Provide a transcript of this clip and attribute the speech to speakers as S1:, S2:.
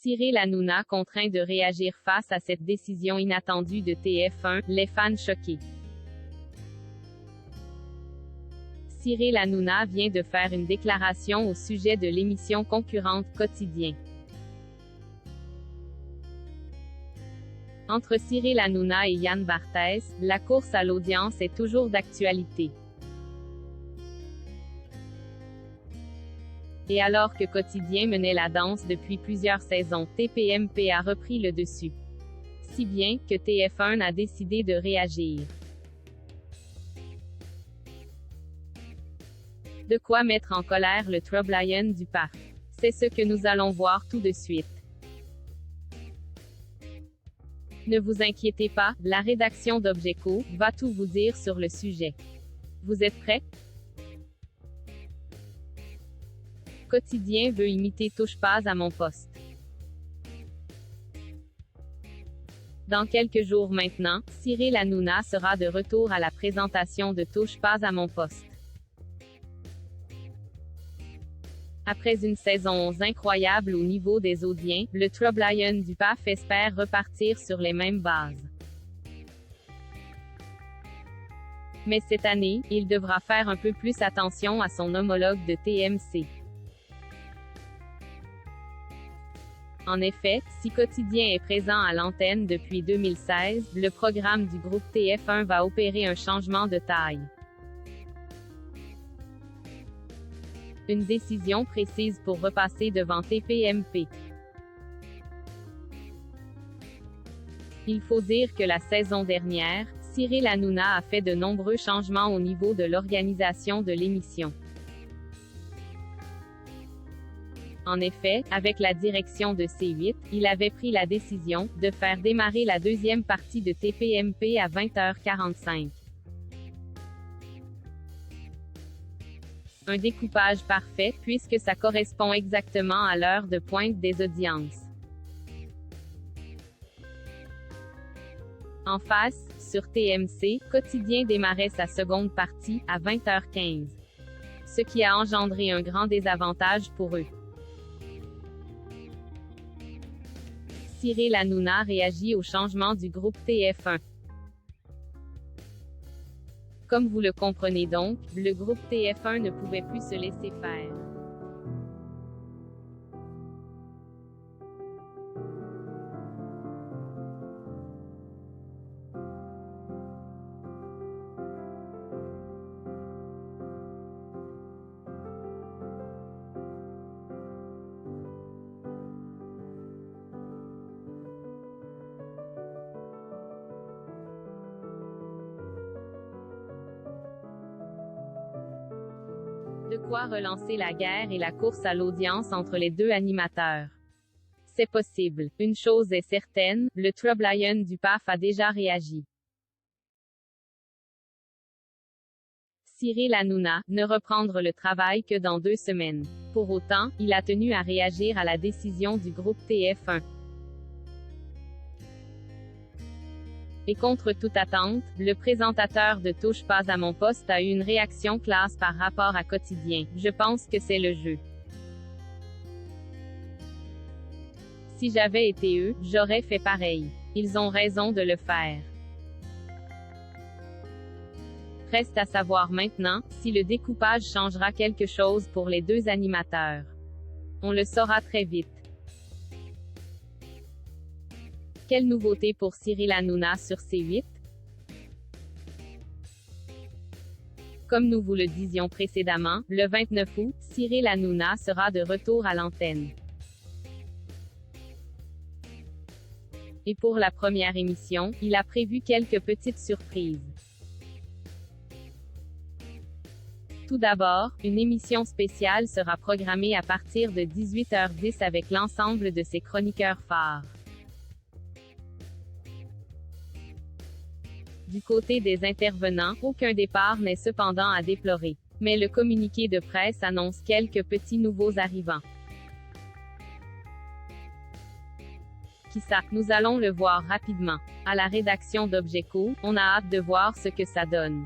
S1: Cyril Hanouna contraint de réagir face à cette décision inattendue de TF1, les fans choqués. Cyril Hanouna vient de faire une déclaration au sujet de l'émission concurrente Quotidien. Entre Cyril Hanouna et Yann Barthès, la course à l'audience est toujours d'actualité. Et alors que Quotidien menait la danse depuis plusieurs saisons, TPMP a repris le dessus. Si bien que TF1 a décidé de réagir. De quoi mettre en colère le Troublion du parc. C'est ce que nous allons voir tout de suite. Ne vous inquiétez pas, la rédaction d'Objeco va tout vous dire sur le sujet. Vous êtes prêts? Quotidien veut imiter Touche pas à mon poste. Dans quelques jours maintenant, Cyril Hanouna sera de retour à la présentation de Touche pas à mon poste. Après une saison 11 incroyable au niveau des audiences, le Troublion du PAF espère repartir sur les mêmes bases. Mais cette année, il devra faire un peu plus attention à son homologue de TMC. En effet, si Quotidien est présent à l'antenne depuis 2016, le programme du groupe TF1 va opérer un changement de taille. Une décision précise pour repasser devant TPMP. Il faut dire que la saison dernière, Cyril Hanouna a fait de nombreux changements au niveau de l'organisation de l'émission. En effet, avec la direction de C8, il avait pris la décision de faire démarrer la deuxième partie de TPMP à 20h45. Un découpage parfait, puisque ça correspond exactement à l'heure de pointe des audiences. En face, sur TMC, Quotidien démarrait sa seconde partie, à 20h15. Ce qui a engendré un grand désavantage pour eux. Cyril Hanouna réagit au changement du groupe TF1. Comme vous le comprenez donc, le groupe TF1 ne pouvait plus se laisser faire. De quoi relancer la guerre et la course à l'audience entre les deux animateurs. C'est possible. Une chose est certaine, le Troublion du PAF a déjà réagi. Cyril Hanouna ne reprendre le travail que dans 2 semaines. Pour autant, il a tenu à réagir à la décision du groupe TF1. Et contre toute attente, le présentateur de Touche pas à mon poste a eu une réaction classe par rapport à Quotidien. Je pense que c'est le jeu. Si j'avais été eux, j'aurais fait pareil. Ils ont raison de le faire. Reste à savoir maintenant, si le découpage changera quelque chose pour les deux animateurs. On le saura très vite. Quelle nouveauté pour Cyril Hanouna sur C8? Comme nous vous le disions précédemment, le 29 août, Cyril Hanouna sera de retour à l'antenne. Et pour la première émission, il a prévu quelques petites surprises. Tout d'abord, une émission spéciale sera programmée à partir de 18h10 avec l'ensemble de ses chroniqueurs phares. Du côté des intervenants, aucun départ n'est cependant à déplorer. Mais le communiqué de presse annonce quelques petits nouveaux arrivants. Qui ça? Nous allons le voir rapidement. À la rédaction d'Objeco, on a hâte de voir ce que ça donne.